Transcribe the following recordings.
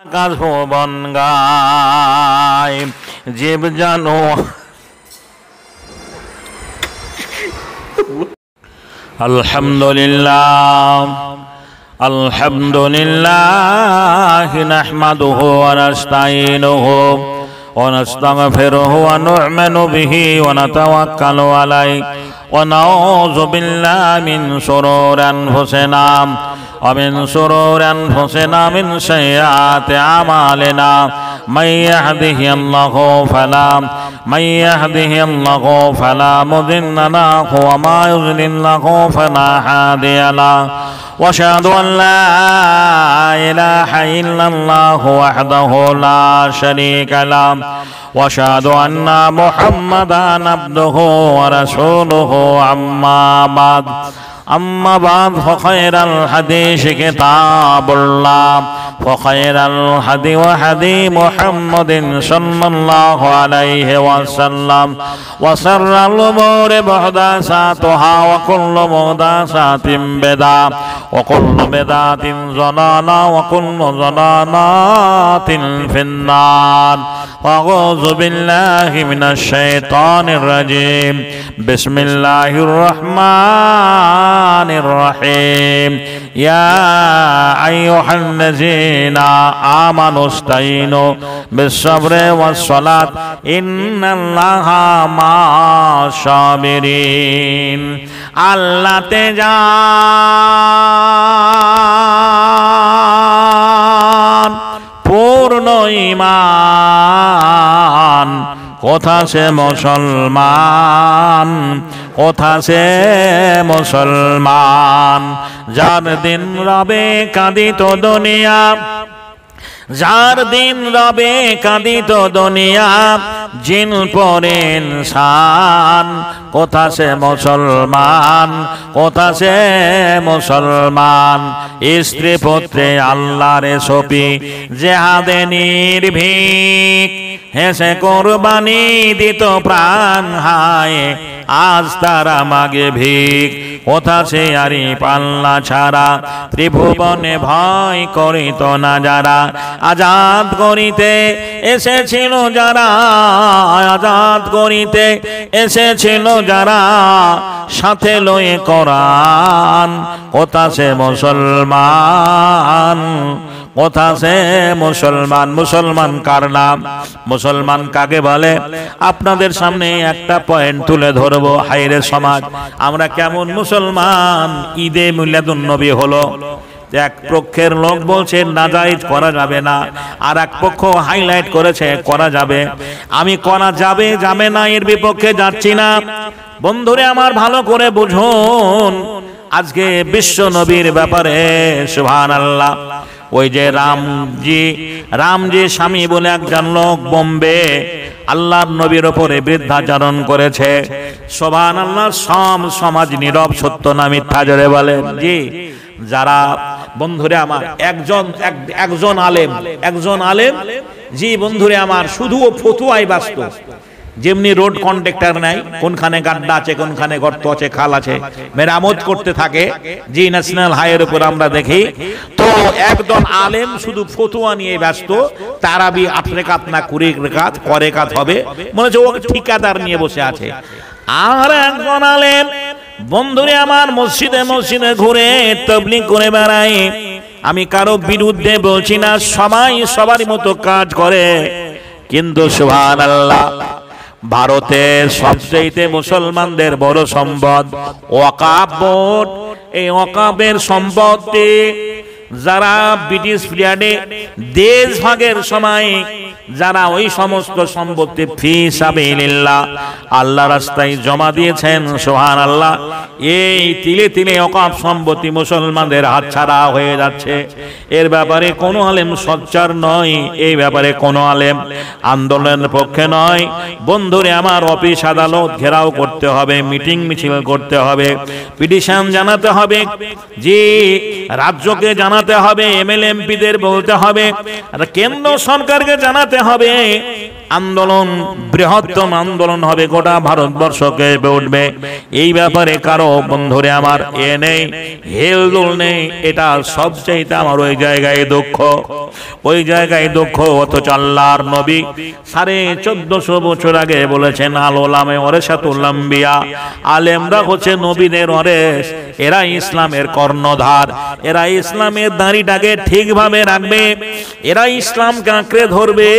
গাছ বন গায় জীব জানো আলহামদুলিল্লাহ আলহামদুলিল্লাহ নাহমাদুহু ওয়া নাস্তাঈনুহু ওয়া নাস্তাগফিরুহু ওয়া নু'মিনু বিহি ওয়া নাতাওয়াক্কালু আলাইহি ওয়া নাউযু বিল্লাহি মিন শুরুরি আনফুসিনা ওয়া মিন শুরুরি আনফুসিনা মিন সাইয়্যাতি আমালিনা মান ইয়াহদিহিল্লাহু ফালা মুদিল্লা লাহু ওয়া মা ইউদ্লিল্লাহু ফালা হাদিয়া লাহু ওয়া আশহাদু আন লা ইলাহা ইল্লাল্লাহু ওয়াহদাহু লা শারীকা লাহু ওয়া আশহাদু আন্না মুহাম্মাদান আবদুহু ওয়া রাসূলুহু أما بعد فخير الحديث كتاب الله وخير الهدي وهدي محمد صلى الله عليه وسلم وشر الأمور محدثاتها وكل محدثة بدعة وكل بدعة ضلالة وكل ضلالة في النار أعوذ بالله من الشيطان الرجيم بسم الله الرحمن الرحيم يا أيها الذين آمنوا استعينوا بالصبر والصلاة إن الله مع الصابرين আল্লাহ তে যান পূর্ণ ঈমান কোথা সে মুসলমান কোথা সে মুসলমান যার দিন রবে কাঁদিত দুনিয়া যার দিন রবে কাঁদিত দুনিয়া জিন পরে ইনসান কোথা সে মুসলমান কোথা সে মুসলমান স্ত্রী পুত্রে আল্লাহর সপি জেহাদে নির্ভীক হেসে কোরবানি দিত প্রাণ হায় আজ তারা মাগে ভিক কোথা সে আরি পাল্লা ছাড়া ত্রিভুবনে ভয় করিত না যারা আজাদ করিতে এসেছিল যারা আজাদ করিতে এসেছিল যারা সাথে লয়ে কোরআন কোথা সে মুসলমান কোথা সে মুসলমান মুসলমান কার নাম মুসলমান কাকে বলে আপনাদের সামনে একটা পয়েন্ট তুলে ধরবো হায়রে সমাজ আমরা কেমন মুসলমান ঈদে মিলাদুন নবী হলো এক পক্ষের লোক বলছে নাজায়েজ করা যাবে না আর এক পক্ষ হাইলাইট করেছে করা যাবে আমি করা যাবে যাবে না এর বিপক্ষে যাচ্ছি না বন্ধুরে আমার ভালো করে বুঝুন আজকে বিশ্ব নবীর ব্যাপারে সুবহানাল্লাহ ওই যে রামজি স্বামী বলে একজন লোক বোম্বে আল্লাহর নবীর উপরে বৃদ্ধাচরণ করেছে সুবহানাল্লাহ সমাজ নীরব সত্য না মিথ্যা জোরে বলেন জি যারা বন্ধুরে আমার একজন আলেম জি বন্ধুরে আমার শুধু ফতুয়ায় ব্যস্ত যেমনি রোড কন্ট্রাক্টর নাই কোনখানে গাড্ডা আছে কোনখানে গর্ত আছে খাল আছে মেরামত করতে থাকে জি ন্যাশনাল হাইওয়ের উপর আমরা দেখি তো একজন আলেম শুধু ফতুয়া নিয়ে ব্যস্ত তারাবি 8 রাকাত না 20 রাকাত করে কাত হবে মনে হচ্ছে ও ঠিকাদার নিয়ে বসে আছে আর একজন আলেম বন্ধুরে আমার মসজিদে ঘুরে তাবলীগ করে বেড়ায় আমি কারো বিরুদ্ধে বলছি না সবাই সবার মতো কাজ করে কিন্তু সুবহানাল্লাহ ভারতের সবচেয়ে মুসলমানদের বড় সম্পদ ওয়াকাফ বোর্ড এই ওয়াকাফের সম্পত্তি যারা ব্রিটিশ পিরিয়ডে দেশ ভাগের সময় যারা ওই সমস্ত সম্পত্তি ফি সাবিলিল্লাহ আল্লাহ রাস্তায় জমা দিয়েছেন সুবহানাল্লাহ এই তিলে তিলে ওয়াকাফ সম্পত্তি মুসলমানদের হাতছাড়া হয়ে যাচ্ছে এর ব্যাপারে কোনো আলেম সোচ্চার নয় এই ব্যাপারে কোনো আলেম আন্দোলনের পক্ষে নয় বন্ধুরে আমার অফিস আদালত ঘেরাও করতে হবে মিটিং মিছিল করতে হবে পিটিশন জানাতে হবে জি রাজ্যকে জানাতে হবে এমএলএ এমপিদের বলতে হবে আর কেন্দ্র সরকারকে জানাতে হবে আন্দোলন বৃহত্তম আন্দোলন হবে, গোটা ভারতবর্ষ কেঁপে উঠবে। এই ব্যাপারে কারো বন্ধুরে আমার নেই, হেলদোল নেই। এটা সবচেয়ে আমার ওই জায়গায় দুঃখ, ওই জায়গায় দুঃখ। অথচ আল্লাহর নবী 1450 বছর আগে বলেছেন, আল ওলামে ওয়ারাসাতুল আম্বিয়া, আলেমরা হচ্ছে নবীদের ওয়ারিস, এরা ইসলামের কর্ণধার, এরা ইসলামের দাঁড়িটাকে ঠিকভাবে রাখবে, এরা ইসলামকে আঁকড়ে ধরবে।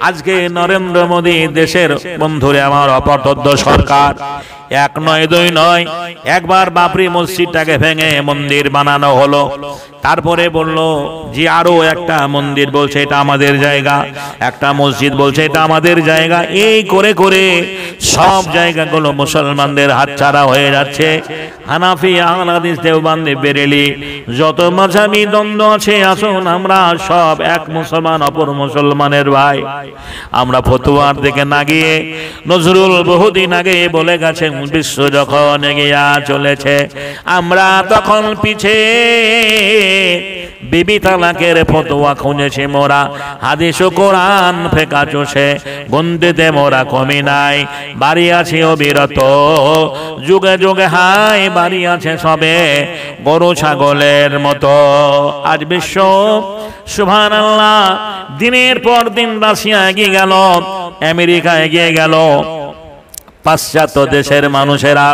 আজকে নরেন্দ্র মোদী দেশের বন্ধুরে আমার অপতথ্য সরকার, এক নয় দুই নয়, একবার বাবরি মসজিদটাকে ভেঙে মন্দির বানানো হলো, তারপরে বলল যে আরো একটা মন্দির বলছে এটা আমাদের জায়গা, একটা মসজিদ বলছে এটা আমাদের জায়গা। এই করে করে সব জায়গাগুলো মুসলমানদের হাতছাড়া হয়ে যাচ্ছে। হানাফি, আহলে হাদিস, দেওবন্দি, বেরেলি, যত মাযহাবী দ্বন্দ্ব আছে, আসুন আমরা সব এক মুসলমান অপর মুসলমানের ভাই। আমরা ফতোয়ার দিকে না গিয়ে, নজরুল বহুদিন আগে বলে গেছেন, বিশ্ব যখন এগিয়ে চলেছে আমরা তখন পিছে, বিবি তালাকের ফতোয়া খুঁজেছি মোরা, হাদিস ও কোরআন ফেকা চষে, গন্ডিতে মোরা কমি নাই, বাড়ি আছে অবিরত, যুগে যুগে হাই বাড়ি আছে সবে, গরু ছাগলের মতো। আজ বিশ্ব সুবহানাল্লাহ দিনের পর দিন রাশিয়া এগিয়ে গেল, আমেরিকা এগিয়ে গেল, পাশ্চাত্য দেশের মানুষেরা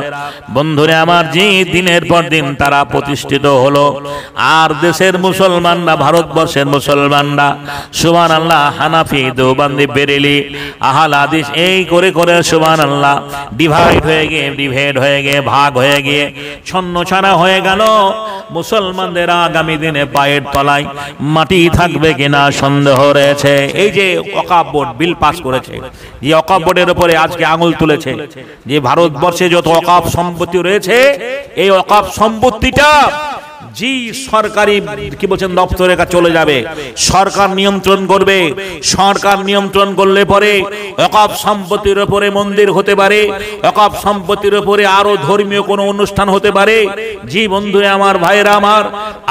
বন্ধুরে আমার যে দিনের পর দিন তারা প্রতিষ্ঠিত হলো, আর দেশের মুসলমানরা, ভারতবর্ষের মুসলমানরা সুবহানাল্লাহ হানাফি, দেওবন্দি, বেরেলি, আহলে হাদিস এই করে করে সুবহানাল্লাহ ডিভাইড হয়ে গিয়ে ভাগ হয়ে গিয়ে ছন্নছাড়া হয়ে গেল। মুসলমানদের আগামী দিনে পায়ের তলায় মাটি থাকবে কিনা সন্দেহ রয়েছে। এই যে ওয়াকফ বোর্ড বিল পাস করেছে, যে ওয়াকফ বোর্ডের উপরে আজকে আঙুল তুলেছে, যে ভারতবর্ষে যত ওয়াকফ সম্পত্তি রয়েছে, এই ওয়াকফ সম্পত্তিটা জি সরকারি কি বলছেন দপ্তরের কাছে চলে যাবে, সরকার নিয়ন্ত্রণ করবে। সরকার নিয়ন্ত্রণ করলে পরে ওয়াকফ সম্পত্তির উপরে মন্দির হতে পারে, ওয়াকফ সম্পত্তির উপরে আরো ধর্মীয় কোনো অনুষ্ঠান হতে পারে। জি বন্ধু আমার, ভাইরা আমার,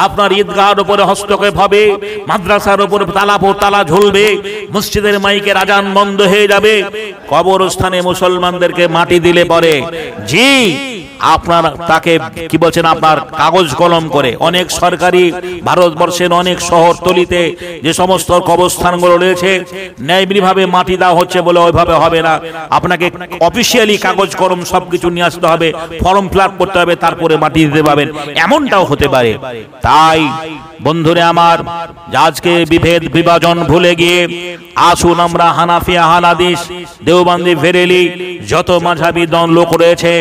আপনার ঈদগাহের উপরে হস্তক্ষেপ হবে, মাদ্রাসার উপরে তালা ঝুলবে, মসজিদের মাইকের আজান বন্ধ হয়ে যাবে, কবরস্থানে মুসলমানদেরকে মাটি দিলে পরে জি আপনার তাকে কি বলছেন আপনার কাগজ কলম করে অনেক সরকারি ভারতবর্ষের অনেক শহরতলিতে যে সমস্ত কবরস্থানগুলো রয়েছে ন্যায়বিধিভাবে মাটি দেওয়া হচ্ছে বলে ওইভাবে হবে না, আপনাকে অফিসিয়ালি কাগজ কলম সবকিছু নিয়ে আসতে হবে, ফর্ম ফিল আপ করতে হবে, তারপরে মাটি দিতে পারবেন, এমনটাও হতে পারে। তাই বন্ধুরে আমার, আজকে বিভেদ বিভাজন ভুলে গিয়ে আসুন আমরা হানাফি, আহলে হাদিস, দেওবন্দি, বেরেলি যত মাযহাবী দল লোক রয়েছে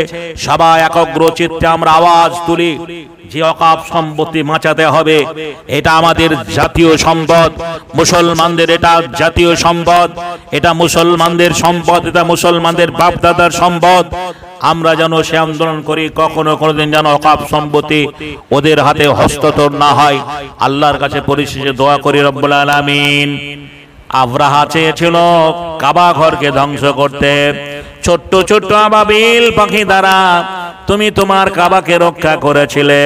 সবাই একগ্র চিত্তে আমরা আওয়াজ তুলি যে ওয়াকফ সম্পত্তি বাঁচাতে হবে। এটা আমাদের জাতীয় সম্পদ, মুসলমানদের এটা জাতীয় সম্পদ, এটা মুসলমানদের সম্পদ, এটা মুসলমানদের বাপদাদার সম্পদ। আমরা যেন সে আন্দোলন করি, কখনো কোনোদিন যেন ওয়াকফ সম্পত্তি ওদের হাতে হস্তান্তর না হয়। আল্লাহর কাছে পরিশেষে দোয়া করি রব্বুল আলামিন। আব্রাহা চেয়েছিল কাবা ঘরকে ধ্বংস করতে, ছোট্ট ছোট্ট আবাবিল পাখি দ্বারা তুমি তোমার কাবাকে রক্ষা করেছিলে।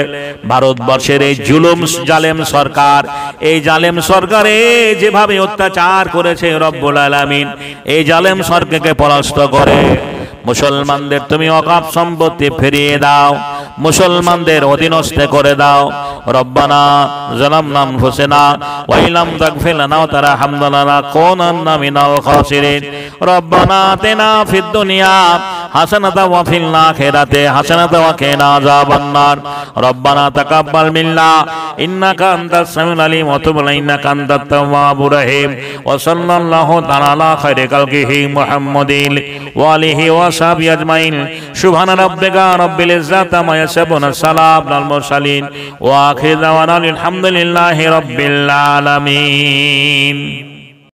ভারতবর্ষের এই জুলুম জালেম সরকার, এই জালেম সরকারে যেভাবে অত্যাচার করেছে রব্বুল আলামিন, এই জালেম সরকারকে পরাস্ত করে মুসলমানদের তুমি ওয়াকফ সম্পত্তি ফিরিয়ে দাও, মুসলমানদের অধীনস্থ করে দাও। রব্বানা যালামনা আনফুসানা ওয়া ইল্লাম তাগফির লানা ওয়া তারহামনা লানাকুনান্না মিনাল খাসিরিন। রব্বানা আতিনা ফিদ দুনিয়া হাসানাতাও ওয়া ফিল আখিরাতি হাসানাতাও ওয়া কিনা আযাবান নার। রব্বানা তাকাব্বাল মিন্না ইন্নাকা আনতাস সামিউল আলিম ওয়া তুব আলাইনা ইন্নাকা আনতাত তাওয়াবুর রহিম। ওয়া সাল্লাল্লাহু তাআলা আলা খায়রি খালকিহি মুহাম্মাদিন ওয়া আলিহি ওয়া সাহবিহি আজমাইন। সুবহানা রাব্বিকা রাব্বিল ইজ্জাতি আম্মা ইয়াসিফুন, সালামুন আলাল মুরসালিন ওয়া আখিরু দাওয়ানা আলহামদুলিল্লাহি রাব্বিল আলামিন।